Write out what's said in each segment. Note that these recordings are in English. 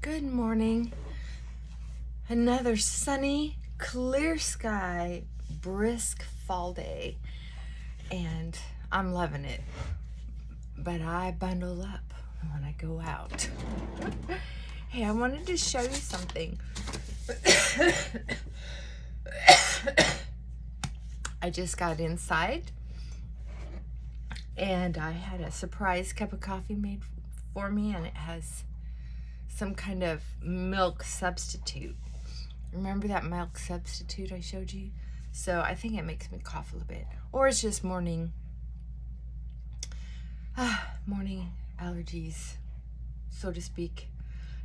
Good morning. Another sunny, clear sky, brisk fall day, and I'm loving it. But I bundle up when I go out. Hey, I wanted to show you something. I just got inside and I had a surprise cup of coffee made for me, and it has some kind of milk substitute. Remember that milk substitute I showed you? So I think it makes me cough a little bit. Or it's just morning allergies, so to speak.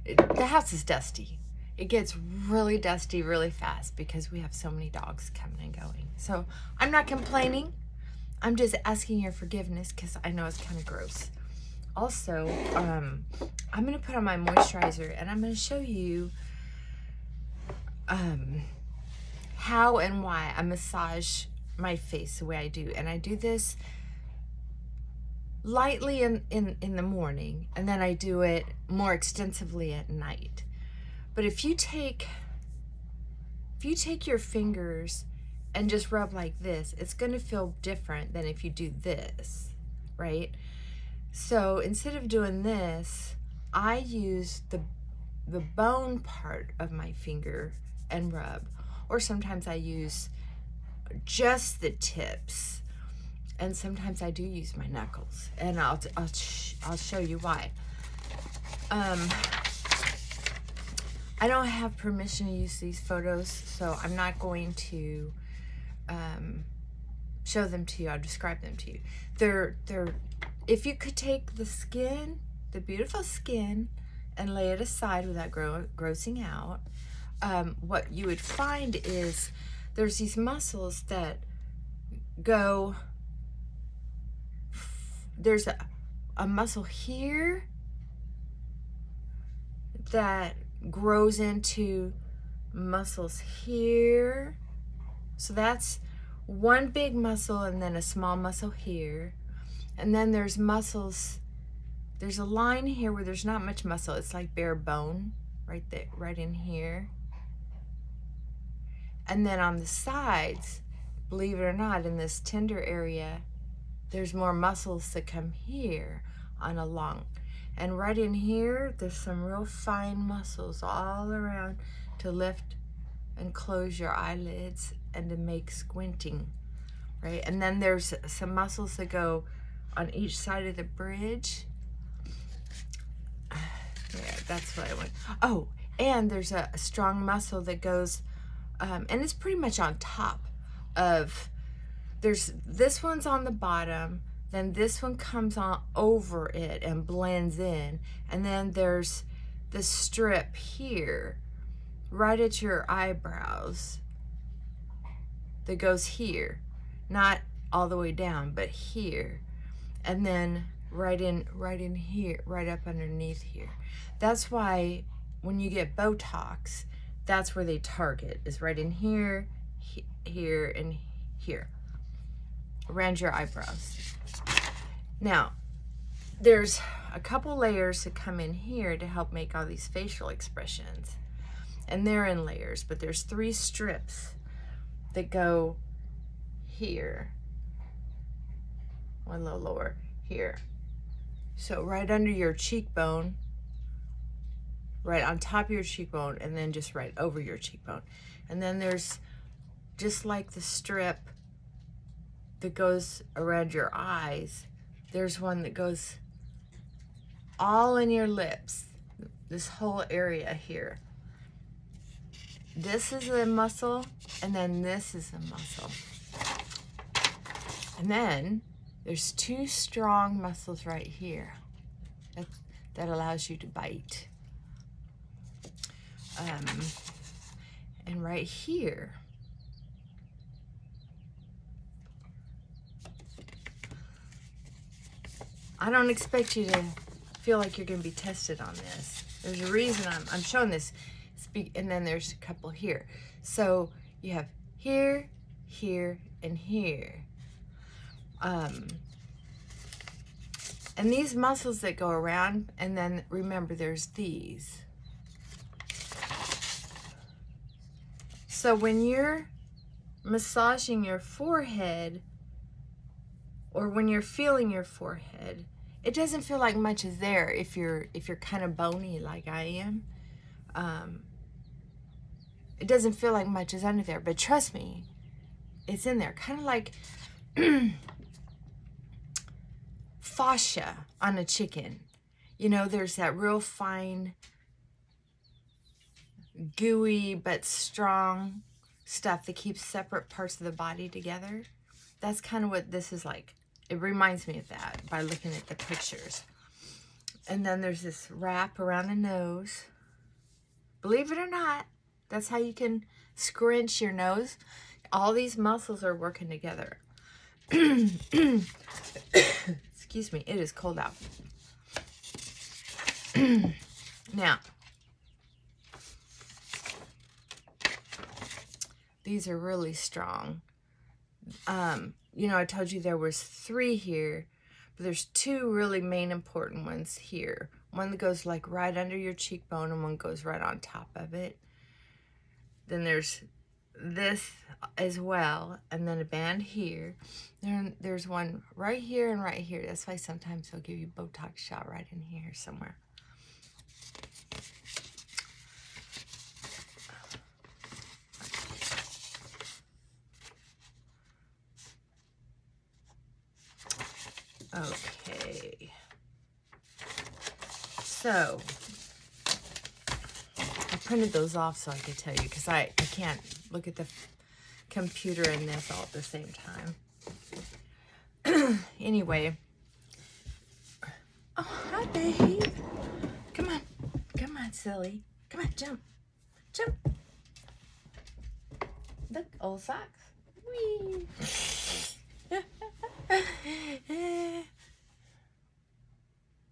The house is dusty. It gets really dusty really fast because we have so many dogs coming and going. So I'm not complaining. I'm just asking your forgiveness because I know it's kind of gross. Also, I'm going to put on my moisturizer and I'm going to show you how and why I massage my face the way I do. And I do this lightly in the morning, and then I do it more extensively at night. But if you take your fingers and just rub like this, it's going to feel different than if you do this, right? So instead of doing this, I use the bone part of my finger and rub, or sometimes I use just the tips, and sometimes I do use my knuckles, and I'll show you why. I don't have permission to use these photos, so I'm not going to show them to you. I'll describe them to you. They're if you could take the skin, the beautiful skin, and lay it aside without grossing out, what you would find is there's these muscles that go, there's a muscle here that grows into muscles here. So that's one big muscle and then a small muscle here. And then there's muscles, there's a line here where there's not much muscle. It's like bare bone right there, right in here. And then on the sides, believe it or not, in this tender area, there's more muscles that come here on a long. And right in here, there's some real fine muscles all around to lift and close your eyelids and to make squinting, right? And then there's some muscles that go on each side of the bridge. Yeah, that's what I want. Oh, and there's a strong muscle that goes, and it's pretty much on top of, there's, this one's on the bottom, then this one comes on over it and blends in, and then there's the strip here, right at your eyebrows, that goes here, not all the way down, but here, and then right in here, right up underneath here. That's why when you get Botox, that's where they target, is right in here, here, and here, around your eyebrows. Now, there's a couple layers that come in here to help make all these facial expressions, and they're in layers, but there's 3 strips that go here, one little lower here. So right under your cheekbone, right on top of your cheekbone, and then just right over your cheekbone. And then there's, just like the strip that goes around your eyes, there's one that goes all in your lips, this whole area here. This is a muscle, and then this is a muscle. And then there's 2 strong muscles right here that allows you to bite. And right here, I don't expect you to feel like you're going to be tested on this. There's a reason I'm showing this. And then there's a couple here. So you have here, here, and here. And these muscles that go around, and then remember there's these. So when you're massaging your forehead, or when you're feeling your forehead, it doesn't feel like much is there if you're kind of bony like I am. It doesn't feel like much is under there, but trust me, it's in there. Kind of like fascia on a chicken. You know, there's that real fine, gooey but strong stuff that keeps separate parts of the body together. That's kind of what this is like. It reminds me of that by looking at the pictures. And then there's this wrap around the nose. Believe it or not, that's how you can scrunch your nose. All these muscles are working together. Excuse me, it is cold out. Now, these are really strong. You know, I told you there was 3 here, but there's 2 really main important ones here. One that goes like right under your cheekbone and one goes right on top of it. Then there's this as well, and then a band here. There's one right here and right here. That's why sometimes they'll give you a Botox shot right in here somewhere. Okay. So, I printed those off so I could tell you, because I can't look at the computer and this all at the same time. Anyway. Oh, hi, babe. Come on. Come on, silly. Come on, jump. Jump. Look, old socks. Whee.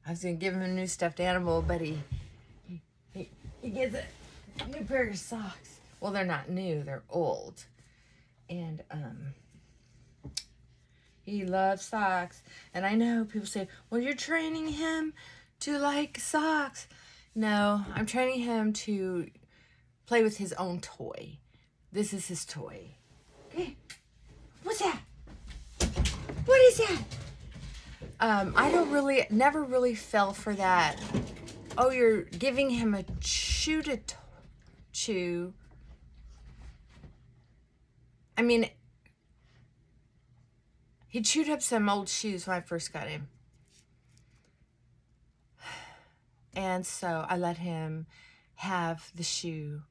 I was going to give him a new stuffed animal, but he gets a new pair of socks. Well, they're not new, they're old. And he loves socks. And I know people say, well, you're training him to like socks. No, I'm training him to play with his own toy. This is his toy. Okay. What's that? What is that? I never really fell for that. Oh, you're giving him a chew to chew. I mean, he chewed up some old shoes when I first got him. And so I let him have the shoe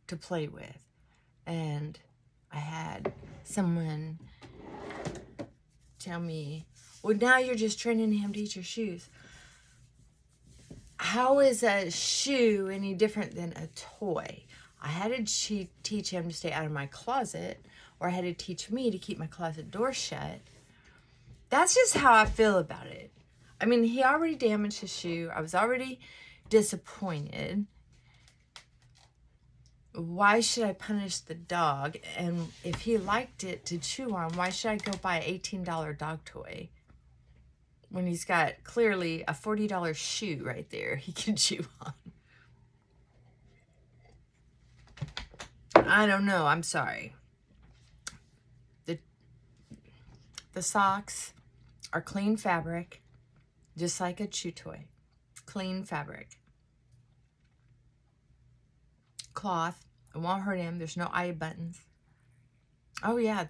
to play with. And I had someone tell me, well, now you're just training him to eat your shoes. How is a shoe any different than a toy? I had to teach him to stay out of my closet, or I had to teach me to keep my closet door shut. That's just how I feel about it. I mean, he already damaged his shoe. I was already disappointed. Why should I punish the dog? And if he liked it to chew on, why should I go buy an $18 dog toy when he's got clearly a $40 shoe right there he can chew on? I don't know. I'm sorry. The socks are clean fabric, just like a chew toy. Clean fabric. Cloth. It won't hurt him. There's no eye buttons. Oh yeah,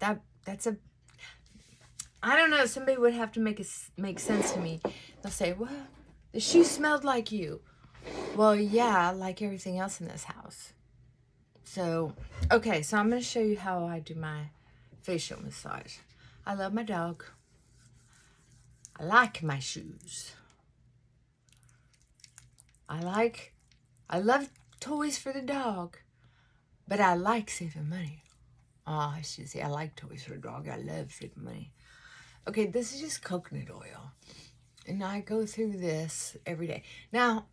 that's a, I don't know, somebody would have to make sense to me. They'll say, well, the shoe smelled like you. Well, yeah, like everything else in this house. So, okay, so I'm going to show you how I do my facial massage. I love my dog. I like my shoes. I love toys for the dog, but I like saving money. I should say I like toys for the dog. I love saving money. Okay, this is just coconut oil. And I go through this every day. Now,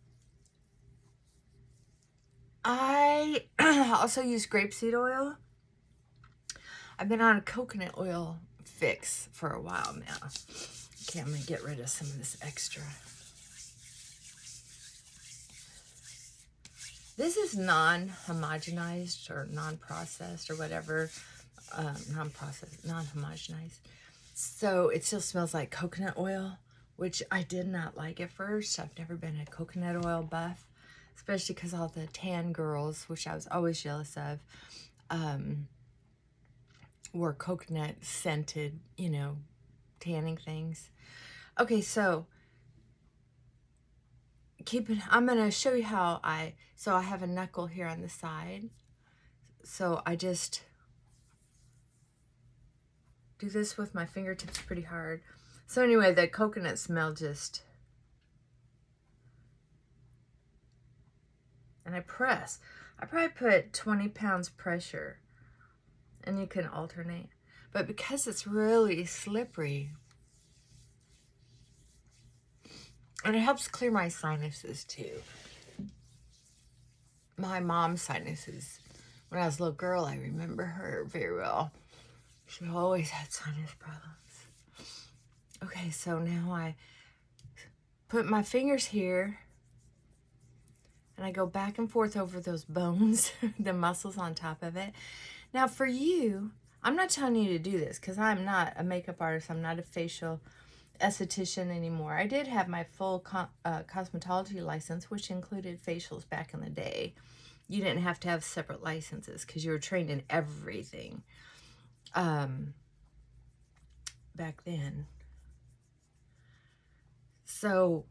I also use grapeseed oil. I've been on a coconut oil fix for a while now. Okay, I'm going to get rid of some of this extra. This is non-homogenized or non-processed or whatever. Non-processed, non-homogenized. So it still smells like coconut oil, which I did not like at first. I've never been a coconut oil buff, especially because all the tan girls, which I was always jealous of, were coconut scented, you know, tanning things. Okay, so I'm going to show you how I have a knuckle here on the side. So I just do this with my fingertips pretty hard. So anyway, the coconut smell just, and I press. I probably put 20 pounds pressure, and you can alternate. But because it's really slippery, and it helps clear my sinuses too. My mom's sinuses, when I was a little girl, I remember her very well. She always had sinus problems. Okay, so now I put my fingers here, and I go back and forth over those bones, the muscles on top of it. Now for you, I'm not telling you to do this because I'm not a makeup artist. I'm not a facial esthetician anymore. I did have my full cosmetology license, which included facials back in the day. You didn't have to have separate licenses because you were trained in everything back then. So,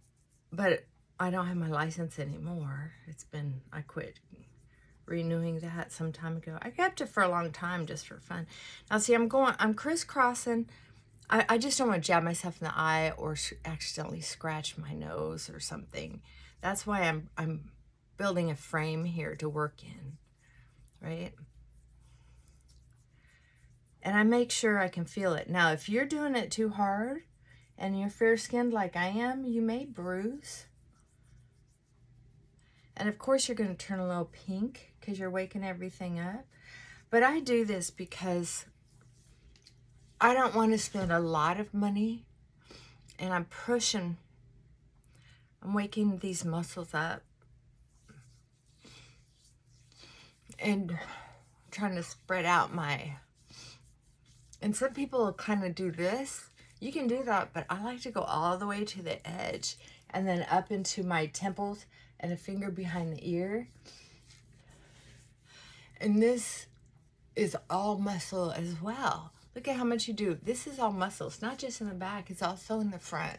but I don't have my license anymore. I quit renewing that some time ago. I kept it for a long time just for fun. Now see, I'm crisscrossing. I just don't want to jab myself in the eye or accidentally scratch my nose or something. That's why I'm building a frame here to work in, right? And I make sure I can feel it. Now, if you're doing it too hard and you're fair-skinned like I am, you may bruise. And of course, you're going to turn a little pink because you're waking everything up. But I do this because I don't want to spend a lot of money, and I'm waking these muscles up and trying to spread out and some people kind of do this. You can do that, but I like to go all the way to the edge and then up into my temples and a finger behind the ear. And this is all muscle as well. Look at how much you do. This is all muscle. It's not just in the back, it's also in the front.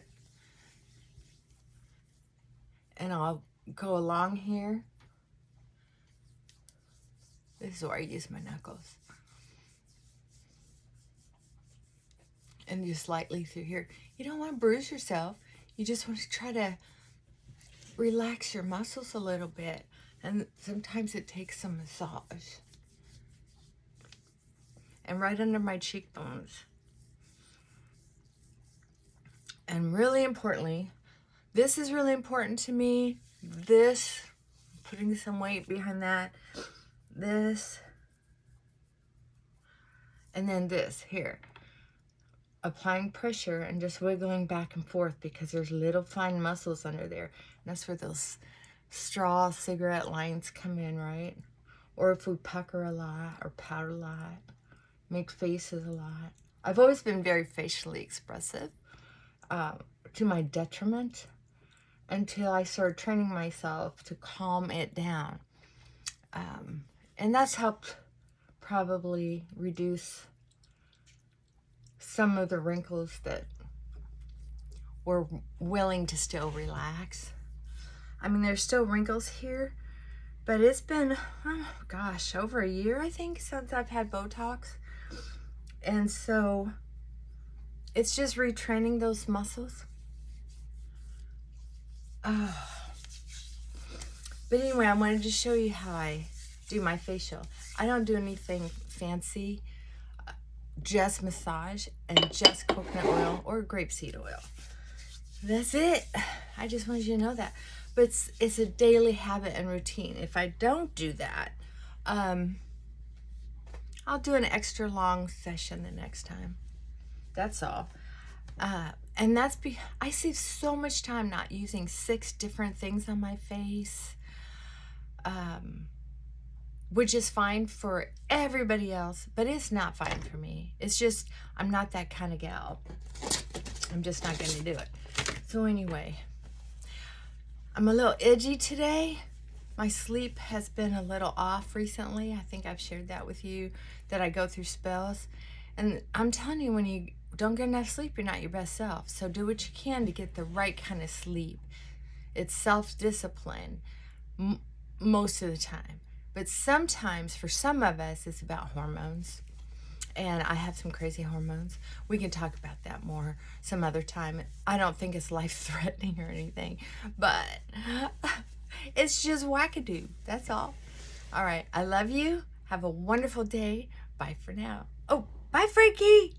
And I'll go along here. This is where I use my knuckles. And just lightly through here. You don't want to bruise yourself. You just want to try to relax your muscles a little bit. And sometimes it takes some massage. And right under my cheekbones. And really importantly, this is really important to me. This, putting some weight behind that. This. And then this here. Applying pressure and just wiggling back and forth because there's little fine muscles under there. And that's where those straw cigarette lines come in, right? Or if we pucker a lot or pout a lot, make faces a lot. I've always been very facially expressive, to my detriment, until I started training myself to calm it down. And that's helped probably reduce some of the wrinkles that were willing to still relax. I mean, there's still wrinkles here, but it's been, oh gosh, over a year, I think, since I've had Botox. And so it's just retraining those muscles. But anyway, I wanted to show you how I do my facial. I don't do anything fancy, just massage and just coconut oil or grapeseed oil. That's it. I just wanted you to know that. But it's a daily habit and routine. If I don't do that, I'll do an extra long session the next time. That's all. And I save so much time not using 6 different things on my face. which is fine for everybody else, but it's not fine for me. It's just, I'm not that kind of gal. I'm just not going to do it. So anyway, I'm a little edgy today. My sleep has been a little off recently. I think I've shared that with you, that I go through spells. And I'm telling you, when you don't get enough sleep, you're not your best self. So do what you can to get the right kind of sleep. It's self-discipline most of the time. But sometimes, for some of us, it's about hormones. And I have some crazy hormones. We can talk about that more some other time. I don't think it's life-threatening or anything, but it's just wackadoo. That's all. All right. I love you. Have a wonderful day. Bye for now. Oh, bye, Frankie.